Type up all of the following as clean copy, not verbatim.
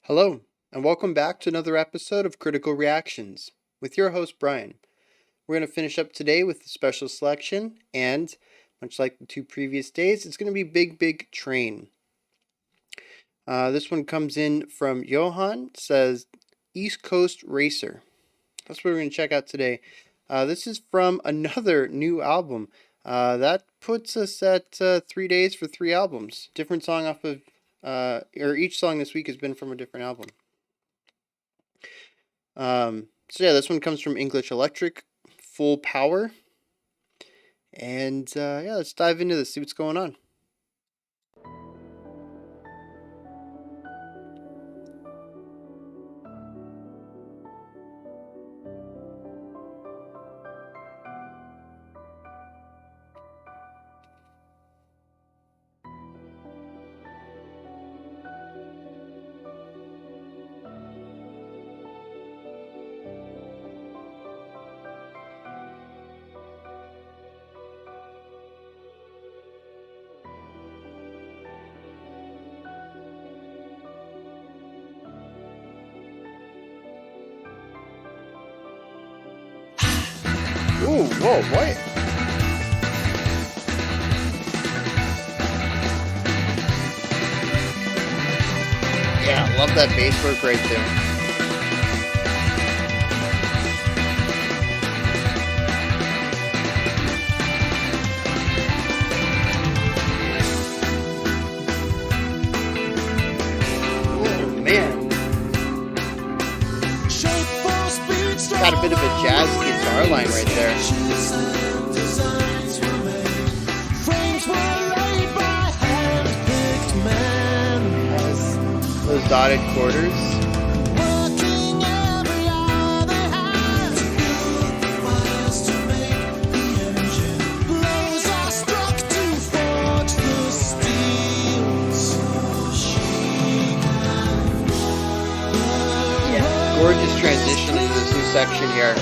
Hello, and welcome back to another episode of Critical Reactions with your host, Bryan. We're going to finish up today with a special selection, and much like the two previous days, it's going to be Big Big Train. This one comes in from Johan, says East Coast Racer. That's what we're going to check out today. This is from another new album. That puts us at 3 days for 3 albums. Different song off of or each song this week has been from a different album. So yeah, this one comes from English Electric, Full Power. And yeah, let's dive into this, see what's going on. Ooh, whoa, what? Yeah, I love that bass work right there. Oh, man. Got a bit of a jazz guitar line right there. Those dotted quarters. Yeah, gorgeous transition into this new section here.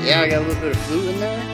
Yeah, I got a little bit of flute in there.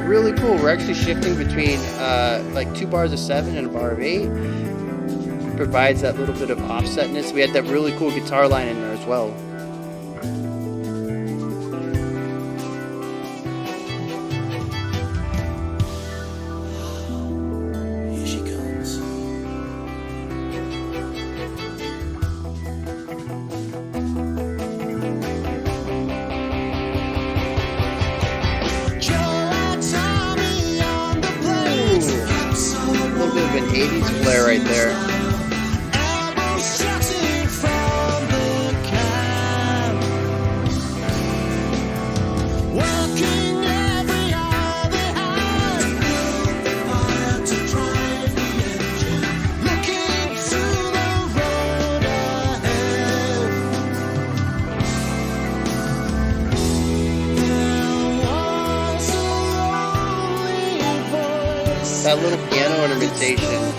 Really cool. We're actually shifting between like 2 bars of 7 and a bar of 8. Provides that little bit of offsetness. We had that really cool guitar line in there as well. Here she comes. A little bit of an 80s flair right there. That little piano ornamentation.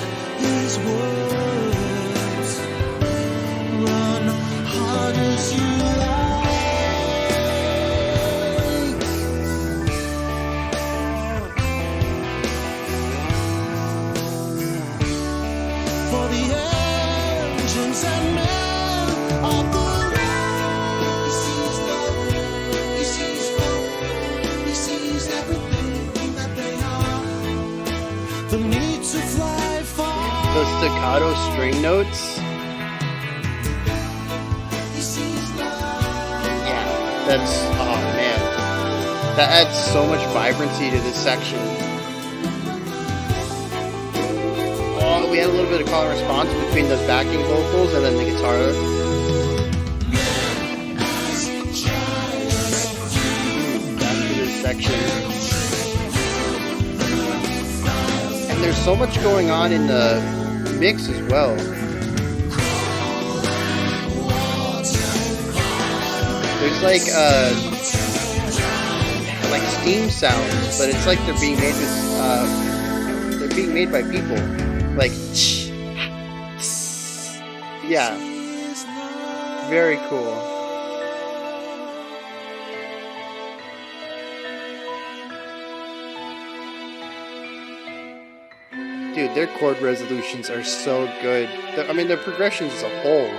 those string notes. Yeah, that's, oh man. That adds so much vibrancy to this section. Oh, we had a little bit of call and response between those backing vocals and then the guitar. After this section. And there's so much going on in the mix as well. There's like steam sounds, but it's like they're being made with they're being made by people. Like yeah. Very cool. Dude, their chord resolutions are so good. I mean, their progressions as a whole.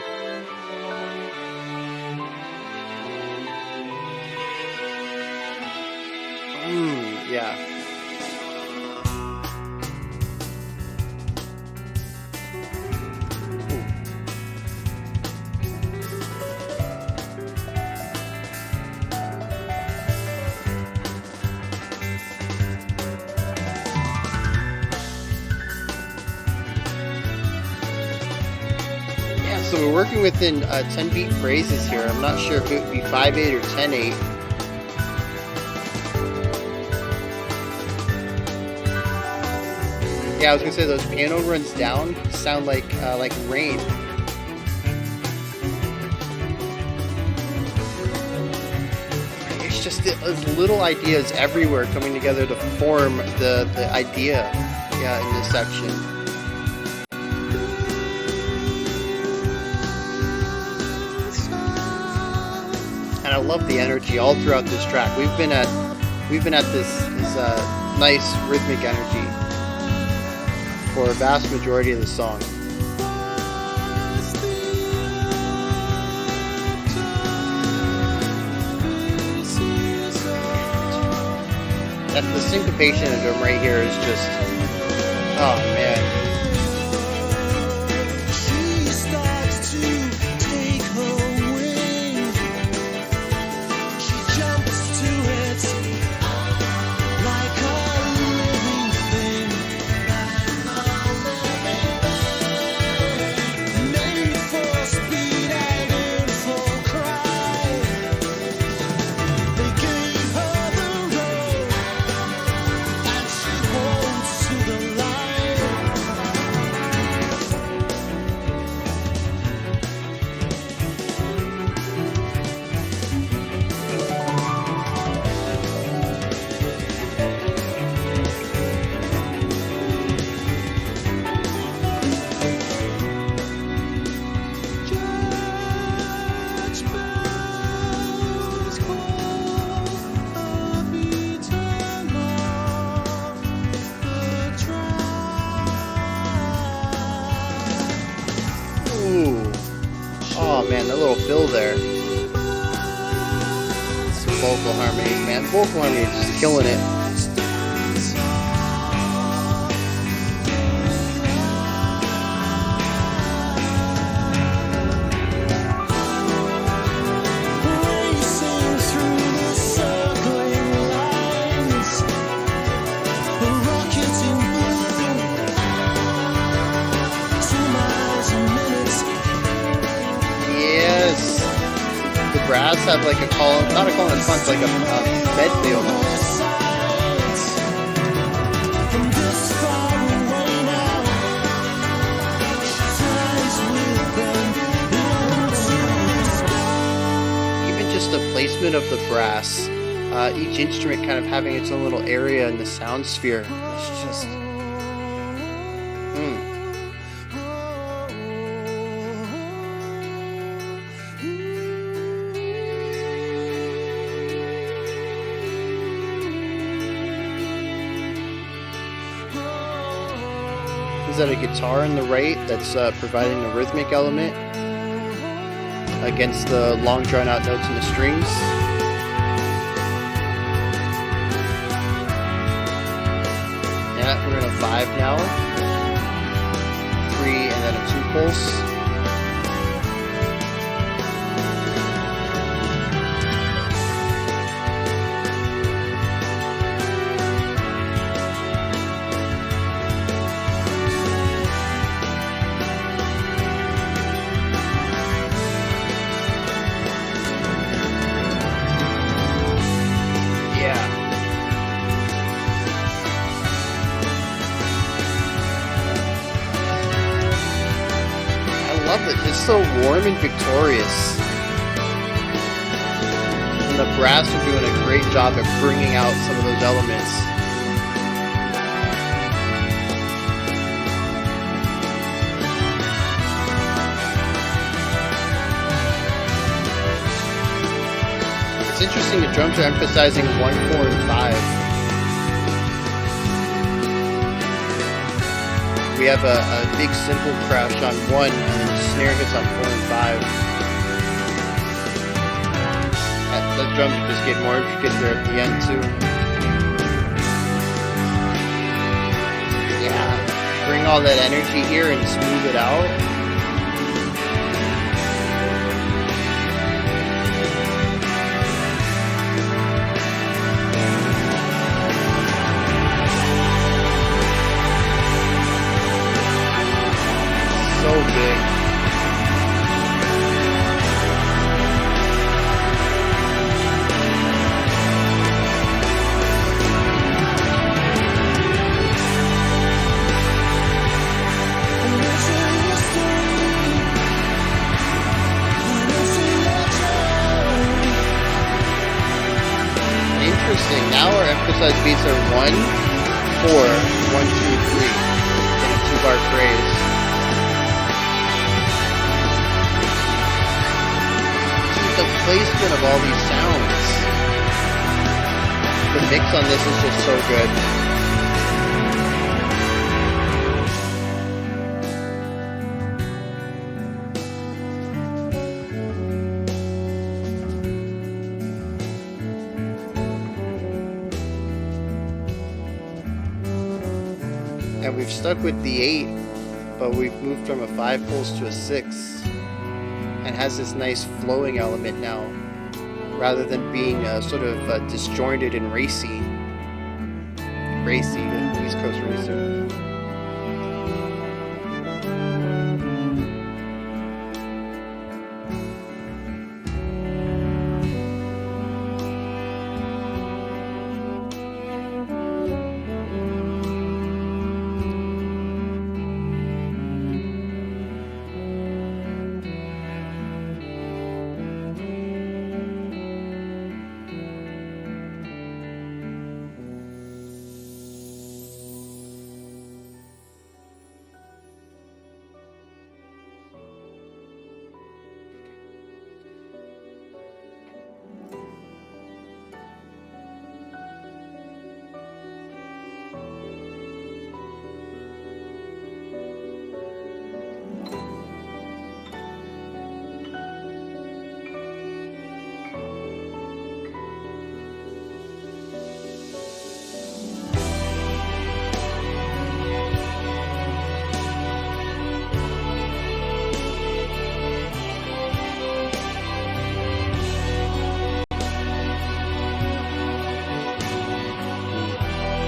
Yeah. So we're working within 10 beat phrases here. I'm not sure if it would be 5/8 or 10/8. Yeah, I was gonna say those piano runs down sound like rain. It's just those little ideas everywhere coming together to form the idea, yeah, in this section. And I love the energy all throughout this track. We've been at this nice rhythmic energy for a vast majority of the song. That's the syncopation of them right here is just, oh man. Oh man, that little fill there. Some vocal harmonies, man. Vocal harmony is just killing it. Brass have like a call, not a call and response, like a medley almost. Even just the placement of the brass, each instrument kind of having its own little area in the sound sphere. It's just, Is that a guitar on the right that's providing a rhythmic element against the long drawn out notes in the strings? Yeah, we're in a 5 now. 3, and then a 2 pulse. I love it. It's so warm and victorious. And the brass are doing a great job at bringing out some of those elements. It's interesting, the drums are emphasizing 1, 4, and 5. We have a big simple crash on 1, and then the snare hits on 4 and 5. That drums are just getting more intricate there at the end too. Yeah, bring all that energy here and smooth it out. So big. Interesting. Now our emphasized beats are 1, 4, 1, 2, 3 in a 2-bar phrase. The placement of all these sounds. The mix on this is just so good. And we've stuck with the 8, but we've moved from a 5 pulse to a 6. And has this nice flowing element now, rather than being sort of disjointed and racy, the East Coast racer.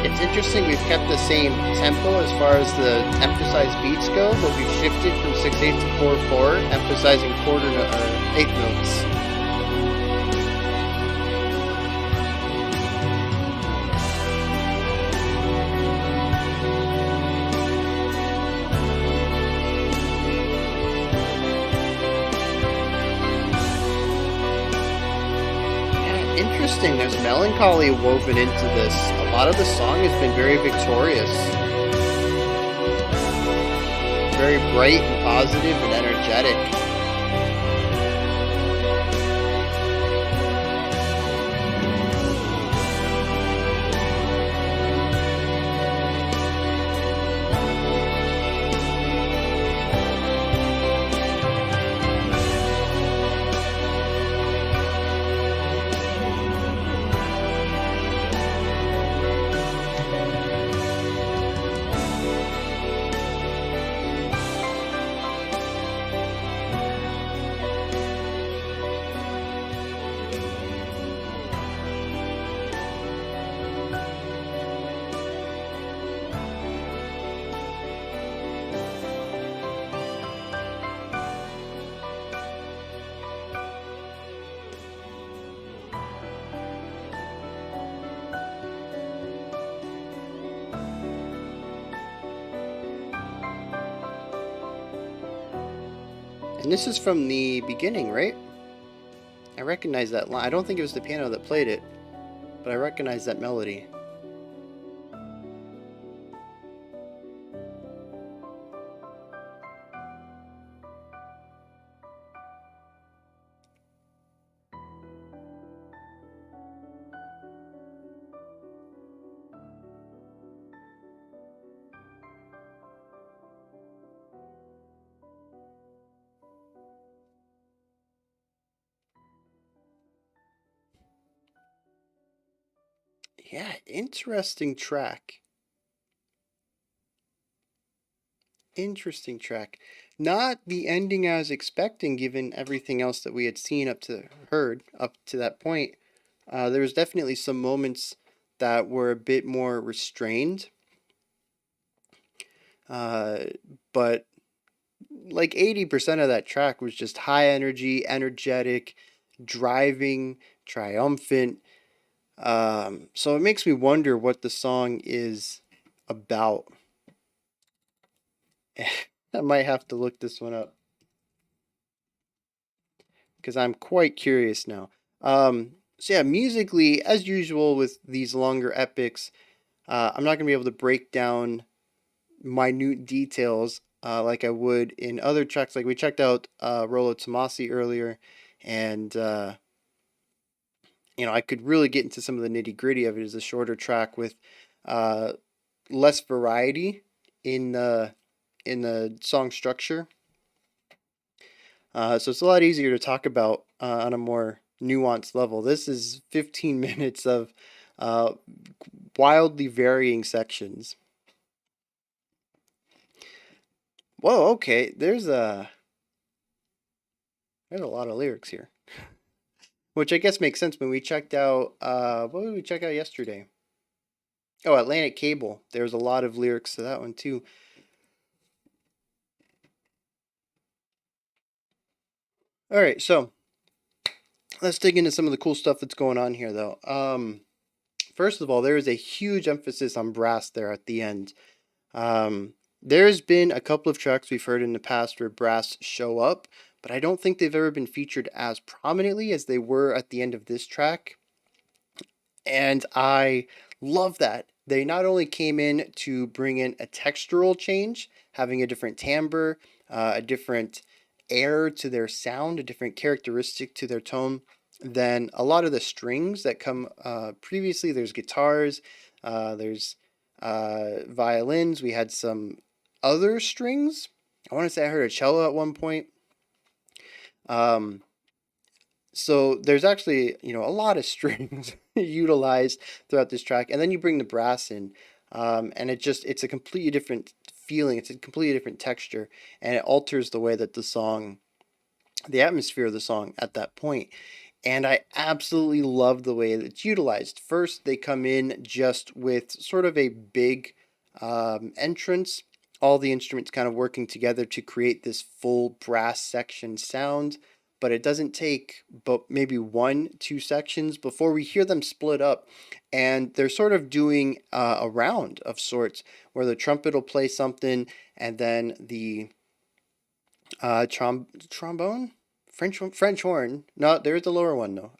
It's interesting, we've kept the same tempo as far as the emphasized beats go, but we've shifted from 6/8 to 4/4, emphasizing 1/4 notes. Interesting, there's melancholy woven into this. A lot of the song has been very victorious. Very bright and positive and energetic. And this is from the beginning, right? I recognize that line. I don't think it was the piano that played it, but I recognize that melody. Yeah, interesting track. Interesting track. Not the ending I was expecting, given everything else that we had seen heard up to that point. There was definitely some moments that were a bit more restrained, uh, but like 80% of that track was just high energy, energetic, driving, triumphant. So it makes me wonder what the song is about. I might have to look this one up because I'm quite curious now. So yeah, musically, as usual with these longer epics, I'm not gonna be able to break down minute details like I would in other tracks. Like we checked out Rolo Tomasi earlier, and I could really get into some of the nitty gritty of it as a shorter track with uh, less variety in the song structure. So it's a lot easier to talk about on a more nuanced level. This is 15 minutes of uh, wildly varying sections. Whoa, okay. There's a lot of lyrics here, which I guess makes sense when we checked out. What did we check out yesterday? Oh, Atlantic Cable. There's a lot of lyrics to that one too. All right, so let's dig into some of the cool stuff that's going on here, though. First of all, there is a huge emphasis on brass there at the end. There's been a couple of tracks we've heard in the past where brass show up, but I don't think they've ever been featured as prominently as they were at the end of this track. And I love that. They not only came in to bring in a textural change, having a different timbre, a different air to their sound, a different characteristic to their tone than a lot of the strings that come previously. There's guitars, there's violins. We had some other strings. I want to say I heard a cello at one point. Um, so there's actually, a lot of strings utilized throughout this track, and then you bring the brass in, and it's a completely different feeling. It's a completely different texture, and it alters the way that the atmosphere of the song at that point. And I absolutely love the way that it's utilized. First, they come in just with sort of a big entrance, all the instruments kind of working together to create this full brass section sound. But it doesn't take but maybe 1, 2 sections before we hear them split up. And they're sort of doing a round of sorts where the trumpet will play something and then the trombone, French horn. No, there's the lower one though.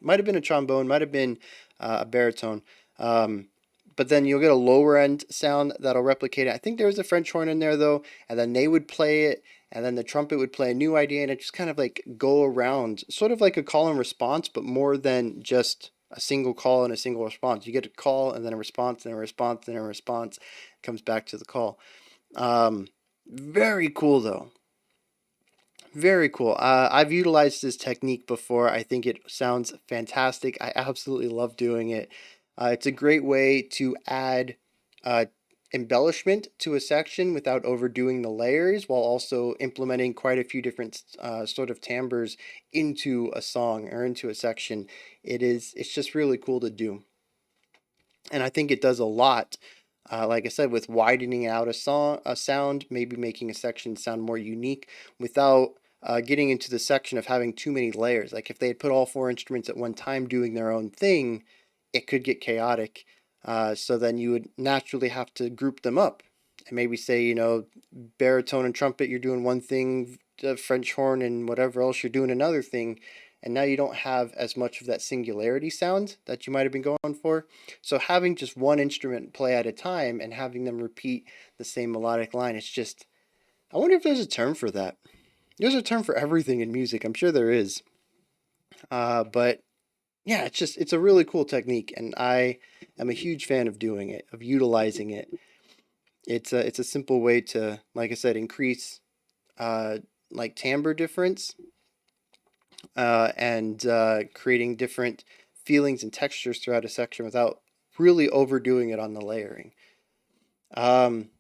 Might have been a trombone, might have been a baritone. Um, but then you'll get a lower end sound that'll replicate it. I think there was a French horn in there though, and then they would play it, and then the trumpet would play a new idea, and it just kind of like go around, sort of like a call and response, but more than just a single call and a single response. You get a call and then a response and a response and a response. It comes back to the call. Um, Very cool though. Very cool. I've utilized this technique before. I think it sounds fantastic. I absolutely love doing it. It's a great way to add uh, embellishment to a section without overdoing the layers, while also implementing quite a few different sort of timbres into a song or into a section. It's just really cool to do. And I think it does a lot. Like I said, with widening out a sound, maybe making a section sound more unique without getting into the section of having too many layers. Like if they had put all 4 instruments at one time doing their own thing, it could get chaotic. So then you would naturally have to group them up and maybe say, baritone and trumpet, you're doing one thing, French horn and whatever else you're doing another thing, and now you don't have as much of that singularity sound that you might have been going for. So having just one instrument play at a time and having them repeat the same melodic line, it's just, I wonder if there's a term for that. There's a term for everything in music. I'm sure there is. But yeah, it's a really cool technique, and I am a huge fan of doing it, of utilizing it. It's a simple way to, like I said, increase uh, like timbre difference, and creating different feelings and textures throughout a section without really overdoing it on the layering. Um,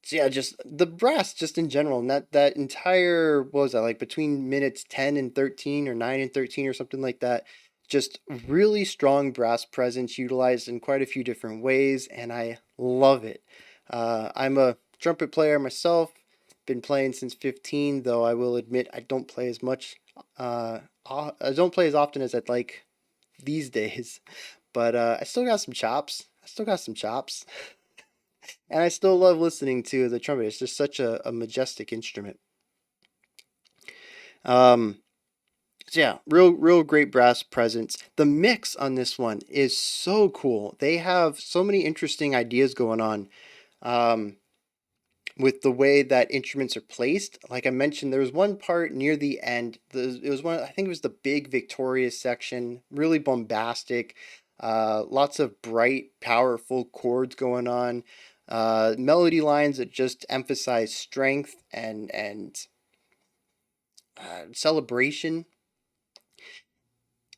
so yeah, just the brass, just in general, and that entire, what was that, like between minutes 10 and 13 or 9 and 13 or something like that. Just really strong brass presence utilized in quite a few different ways, and I love it. I'm a trumpet player myself, been playing since 15, though I will admit I don't play as much. I don't play as often as I'd like these days, but I still got some chops. I still got some chops. And I still love listening to the trumpet. It's just such a majestic instrument. Um, so yeah, real great brass presence. The mix on this one is so cool. They have so many interesting ideas going on. Um, with the way that instruments are placed. Like I mentioned, there was one part near the end. It was one. I think it was the big Victorious section. Really bombastic. Lots of bright, powerful chords going on. Melody lines that just emphasize strength and celebration.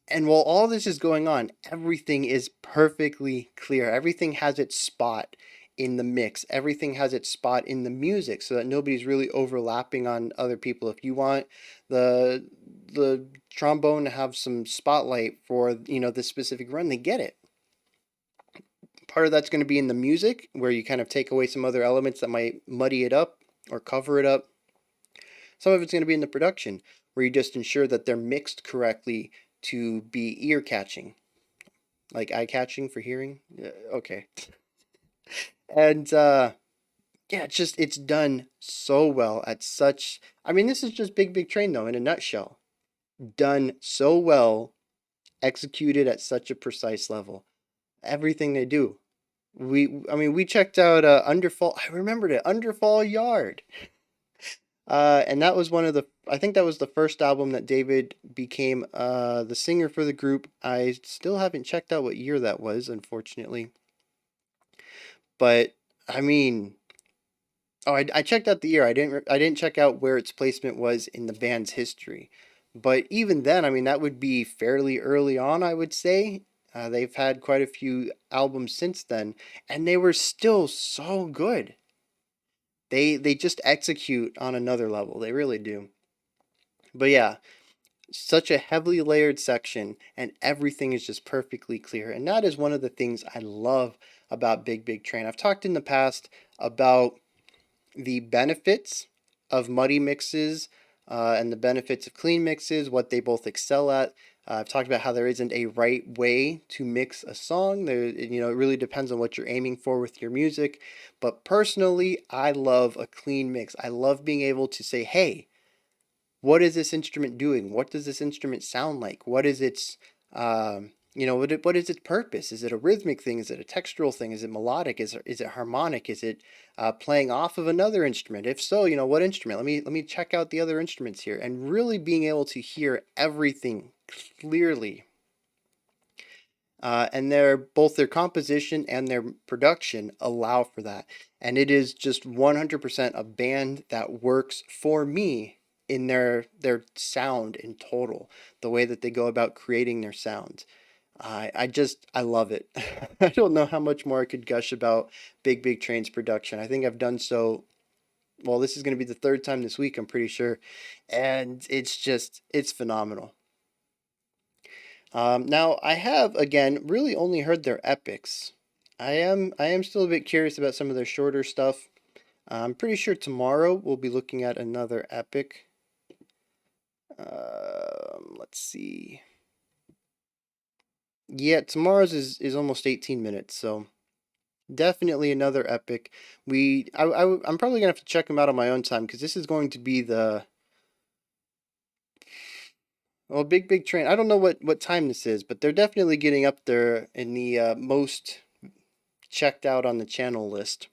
And while all this is going on, everything is perfectly clear. Everything has its spot in the mix. Everything has its spot in the music so that nobody's really overlapping on other people. If you want the the trombone to have some spotlight for, this specific run, they get it. Part of that's going to be in the music where you kind of take away some other elements that might muddy it up or cover it up. Some of it's going to be in the production where you just ensure that they're mixed correctly to be ear catching, like eye catching for hearing. Okay. And yeah, it's done so well at such. I mean, this is just Big Train though in a nutshell. Done so well, executed at such a precise level. Everything they do. I mean, we checked out Underfall. I remembered it, Underfall Yard. And that was one of the. I think that was the first album that David became the singer for the group. I still haven't checked out what year that was, unfortunately. But I mean, oh, I checked out the year. I didn't check out where its placement was in the band's history. But even then, I mean, that would be fairly early on, I would say. They've had quite a few albums since then, and they were still so good. They just execute on another level. They really do. But yeah, such a heavily layered section, and everything is just perfectly clear. And that is one of the things I love about Big Train. I've talked in the past about the benefits of muddy mixes and the benefits of clean mixes, what they both excel at. I've talked about how there isn't a right way to mix a song. It really depends on what you're aiming for with your music. But personally, I love a clean mix. I love being able to say, hey, what is this instrument doing? What does this instrument sound like? What is its what is its purpose? Is it a rhythmic thing? Is it a textural thing? Is it melodic? Is it harmonic? Is it playing off of another instrument? If so, what instrument? Let me check out the other instruments here, and really being able to hear everything clearly. And both their composition and their production allow for that, and it is just 100% a band that works for me in their sound in total, the way that they go about creating their sounds. I love it. I don't know how much more I could gush about Big Train's production. I think I've done so. Well, this is going to be the third time this week, I'm pretty sure, and it's phenomenal. Now I have again really only heard their epics. I am still a bit curious about some of their shorter stuff. I'm pretty sure tomorrow we'll be looking at another epic. Let's see. Yeah, tomorrow's is almost 18 minutes, so definitely another epic. I'm probably gonna have to check them out on my own time because this is going to be the Well, big train. I don't know what time this is, but they're definitely getting up there in the most checked out on the channel list.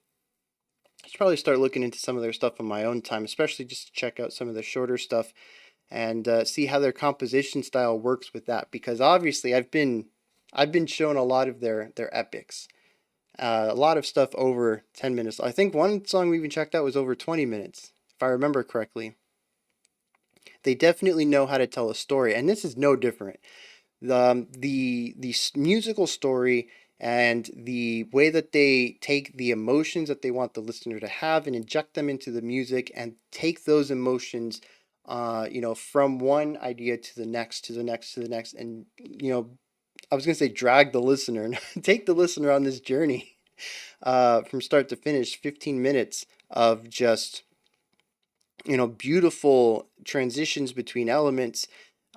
I should probably start looking into some of their stuff on my own time, especially just to check out some of the shorter stuff and see how their composition style works with that. Because obviously, I've been shown a lot of their epics, a lot of stuff over 10 minutes. I think one song we even checked out was over 20 minutes, if I remember correctly. They definitely know how to tell a story, and this is no different. The musical story and the way that they take the emotions that they want the listener to have and inject them into the music and take those emotions from one idea to the next to the next to the next, and I was going to say drag the listener take the listener on this journey from start to finish. 15 minutes of just beautiful transitions between elements,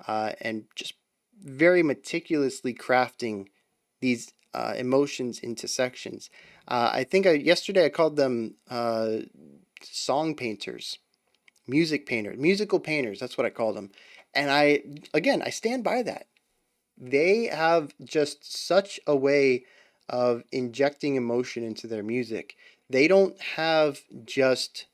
and just very meticulously crafting these emotions into sections. I think yesterday I called them song painters, music painters, musical painters. That's what I called them. And I stand by that. They have just such a way of injecting emotion into their music. They don't have just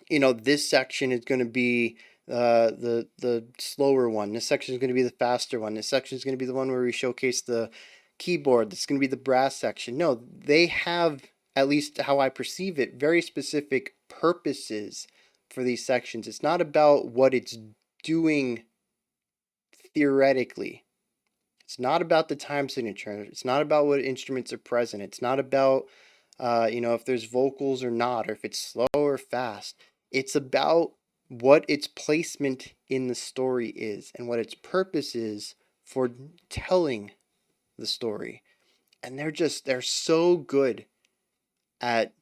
this section is going to be the slower one. This section is going to be the faster one. This section is going to be the one where we showcase the keyboard. This is going to be the brass section. No, they have, at least how I perceive it, very specific purposes for these sections. It's not about what it's doing theoretically. It's not about the time signature. It's not about what instruments are present. It's not about if there's vocals or not, or if it's slow or fast. It's about what its placement in the story is and what its purpose is for telling the story. And they're so good at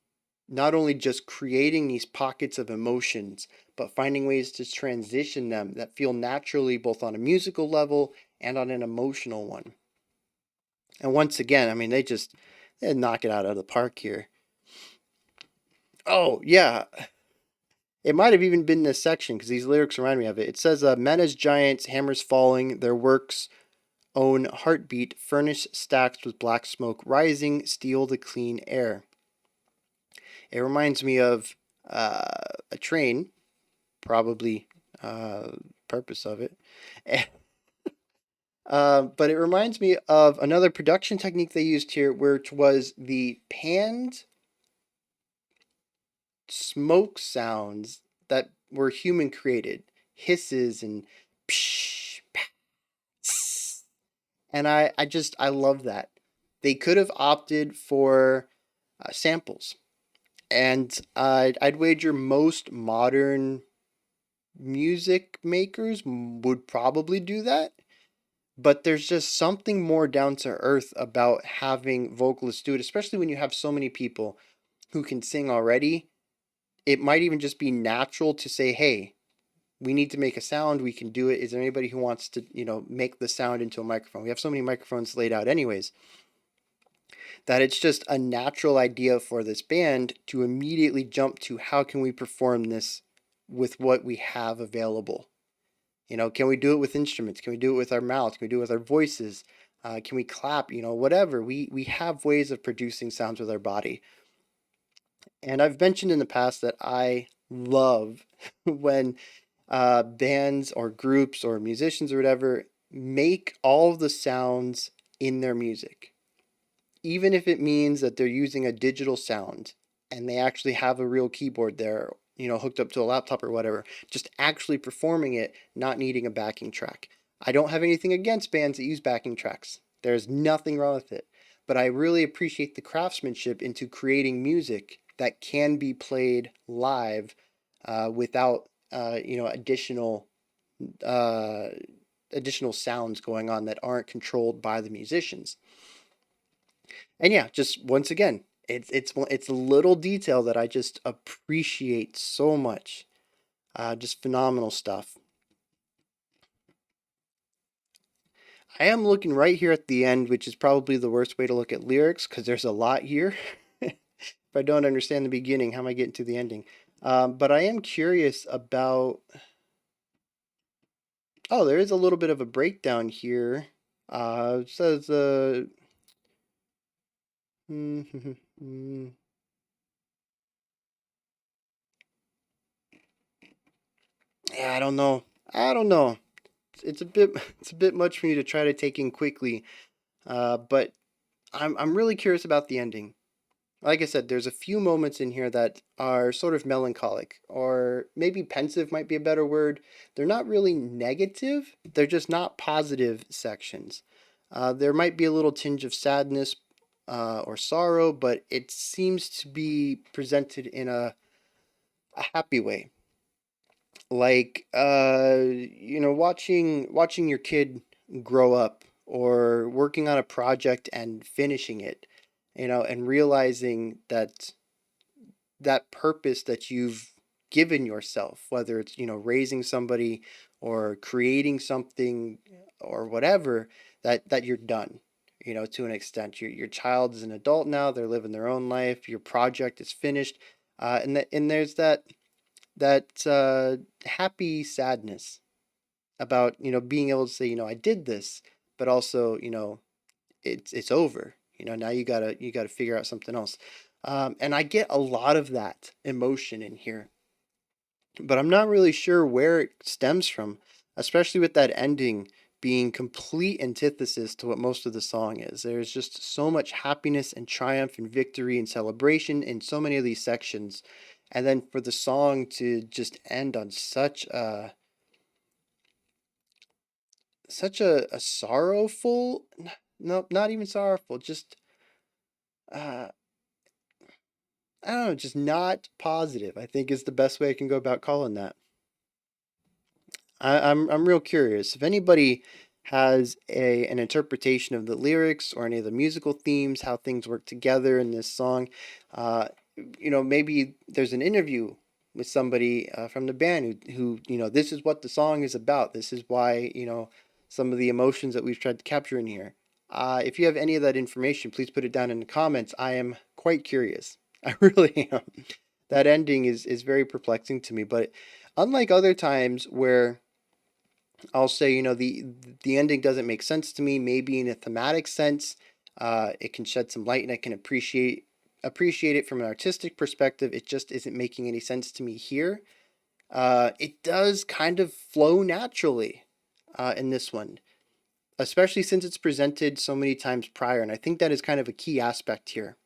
not only just creating these pockets of emotions, but finding ways to transition them that feel naturally both on a musical level and on an emotional one. And once again, I mean, they knock it out of the park here. Oh, yeah. It might have even been this section because these lyrics remind me of it. It says, men as giants, hammers falling, their works own heartbeat, furnace stacks with black smoke rising, steal the clean air. It reminds me of a train, probably purpose of it. But it reminds me of another production technique they used here, which was the panned smoke sounds that were human created, hisses and psh, pss, and I love that. They could have opted for samples, and I'd wager most modern music makers would probably do that. But there's just something more down to earth about having vocalists do it, especially when you have so many people who can sing already. It might even just be natural to say, hey, we need to make a sound. We can do it. Is there anybody who wants to, make the sound into a microphone? We have so many microphones laid out anyways, that it's just a natural idea for this band to immediately jump to how can we perform this with what we have available. Can we do it with instruments? Can we do it with our mouths? Can we do it with our voices? Can we clap? Whatever. We have ways of producing sounds with our body. And I've mentioned in the past that I love when bands or groups or musicians or whatever make all the sounds in their music. Even if it means that they're using a digital sound and they actually have a real keyboard there, hooked up to a laptop or whatever, just actually performing it, not needing a backing track. I don't have anything against bands that use backing tracks. There's nothing wrong with it. But I really appreciate the craftsmanship into creating music that can be played live without uh, additional sounds going on that aren't controlled by the musicians. And yeah, just once again, it's a little detail that I just appreciate so much. Just phenomenal stuff. I am looking right here at the end, which is probably the worst way to look at lyrics because there's a lot here. If I don't understand the beginning, how am I getting to the ending? But I am curious about Oh, there is a little bit of a breakdown here. It says, yeah, I don't know. I don't know. It's a bit, it's a bit much for me to try to take in quickly. But I'm really curious about the ending. Like I said, there's a few moments in here that are sort of melancholic, or maybe pensive might be a better word. They're not really negative, they're just not positive sections. There might be a little tinge of sadness or sorrow, but it seems to be presented in a happy way. Like, watching your kid grow up, or working on a project and finishing it, and realizing that that purpose that you've given yourself, whether it's, raising somebody or creating something or whatever, that you're done, to an extent. Your child is an adult now, they're living their own life, your project is finished. And there's that happy sadness about, being able to say, I did this, but also, it's over. Now you gotta figure out something else. And I get a lot of that emotion in here, but I'm not really sure where it stems from, especially with that ending being complete antithesis to what most of the song is. There's just so much happiness and triumph and victory and celebration in so many of these sections. And then for the song to just end on such a sorrowful, no, not even sorrowful, just uh I don't know, just not positive, I think is the best way I can go about calling that. I'm real curious. If anybody has an interpretation of the lyrics or any of the musical themes, how things work together in this song, uh, maybe there's an interview with somebody from the band who, this is what the song is about. This is why, some of the emotions that we've tried to capture in here. If you have any of that information, please put it down in the comments. I am quite curious. I really am. That ending is very perplexing to me, but unlike other times where I'll say, the ending doesn't make sense to me. Maybe in a thematic sense, it can shed some light, and I can appreciate it from an artistic perspective. It just isn't making any sense to me here. It does kind of flow naturally in this one, especially since it's presented so many times prior, and I think that is kind of a key aspect here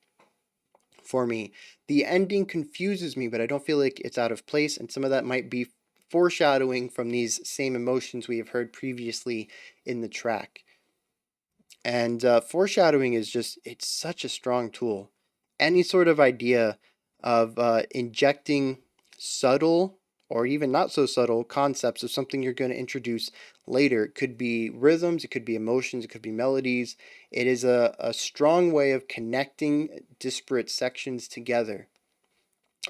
for me. The ending confuses me, but I don't feel like it's out of place, and some of that might be foreshadowing from these same emotions we have heard previously in the track. And foreshadowing is just, it's such a strong tool. Any sort of idea of injecting subtle or even not so subtle concepts of something you're going to introduce later. It could be rhythms, it could be emotions, it could be melodies. It is a strong way of connecting disparate sections together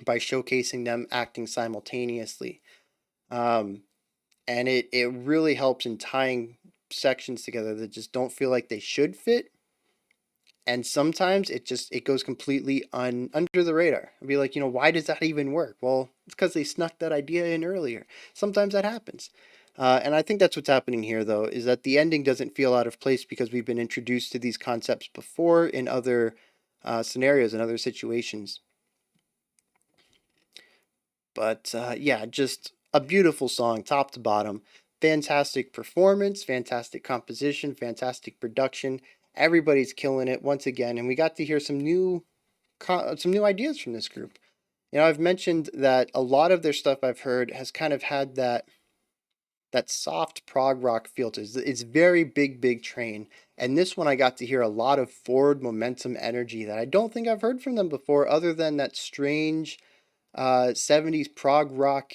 by showcasing them acting simultaneously. Um, and it really helps in tying sections together that just don't feel like they should fit, and sometimes it goes completely under the radar. I'd be like, why does that even work? Well, it's because they snuck that idea in earlier. Sometimes that happens. And I think that's what's happening here, though, is that the ending doesn't feel out of place because we've been introduced to these concepts before in other scenarios and other situations. But yeah, just a beautiful song, top to bottom. Fantastic performance, fantastic composition, fantastic production. Everybody's killing it once again, and we got to hear some new ideas from this group. I've mentioned that a lot of their stuff I've heard has kind of had that soft prog rock feel to it. It's very big train, and this one I got to hear a lot of forward momentum energy that I don't think I've heard from them before, other than that strange 70s prog rock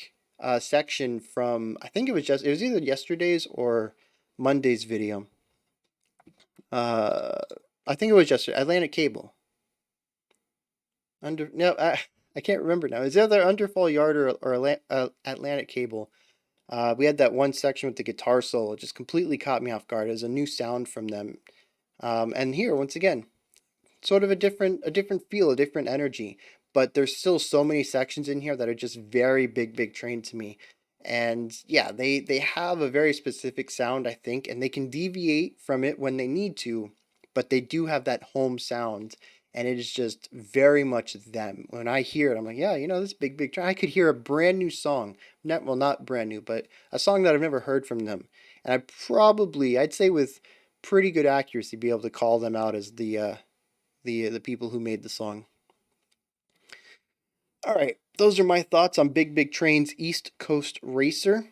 section from, I think it was either yesterday's or Monday's video. Uh, I think it was yesterday. Atlantic Cable. Under no, I can't remember now. Is it either Underfall Yard or Atlantic Cable? We had that one section with the guitar solo. It just completely caught me off guard. It was a new sound from them. And here, once again, sort of a different feel, a different energy. But there's still so many sections in here that are just very big train to me. And yeah, they have a very specific sound, I think, and they can deviate from it when they need to, but they do have that home sound, and it is just very much them. When I hear it, I'm like, yeah, this big train. I could hear a brand new song, not brand new, but a song that I've never heard from them, and I'd say with pretty good accuracy, be able to call them out as the people who made the song. All right, those are my thoughts on Big Train's East Coast Racer.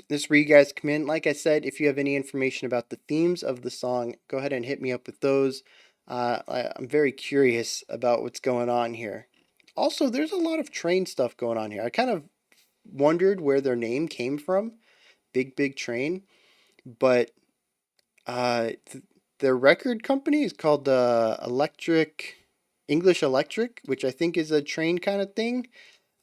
This is where you guys come in. Like I said, if you have any information about the themes of the song, go ahead and hit me up with those. I'm very curious about what's going on here. Also, there's a lot of train stuff going on here. I kind of wondered where their name came from, Big Train, but their record company is called English Electric, which I think is a train kind of thing.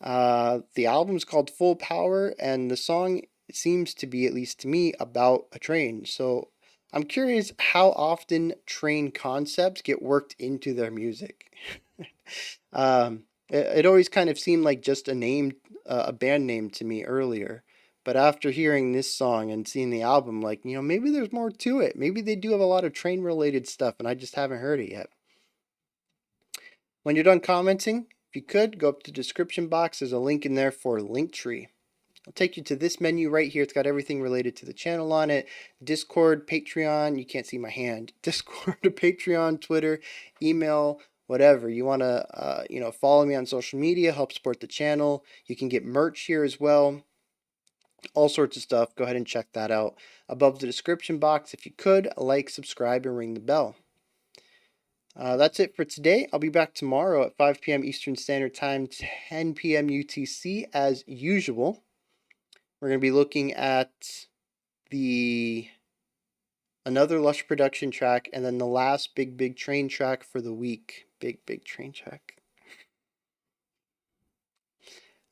The album's called Full Power, and the song seems to be, at least to me, about a train. So I'm curious how often train concepts get worked into their music. It always kind of seemed like just a band name to me earlier. But after hearing this song and seeing the album, like, maybe there's more to it. Maybe they do have a lot of train related stuff and I just haven't heard it yet. When you're done commenting, if you could, go up to the description box. There's a link in there for Linktree. I'll take you to this menu right here. It's got everything related to the channel on it. Discord, Patreon. You can't see my hand. Discord, Patreon, Twitter, email, whatever. You want to, follow me on social media, help support the channel. You can get merch here as well. All sorts of stuff. Go ahead and check that out. Above the description box, if you could, like, subscribe, and ring the bell. That's it for today. I'll be back tomorrow at 5 p.m. Eastern Standard Time, 10 p.m. UTC as usual. We're going to be looking at another Lush production track and then the last Big Train track for the week. Big Train track.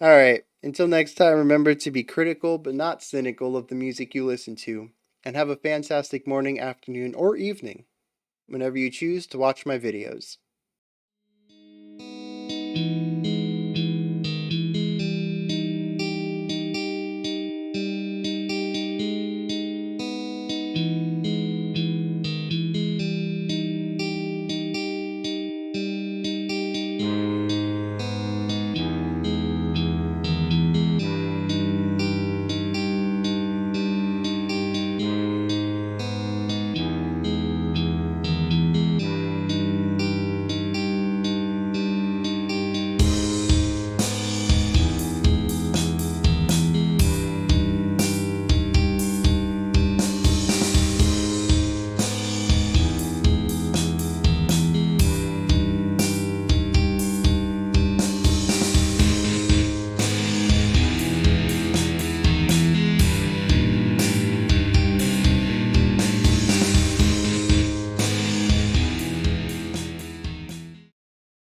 All right. Until next time, remember to be critical but not cynical of the music you listen to, and have a fantastic morning, afternoon, or evening whenever you choose to watch my videos.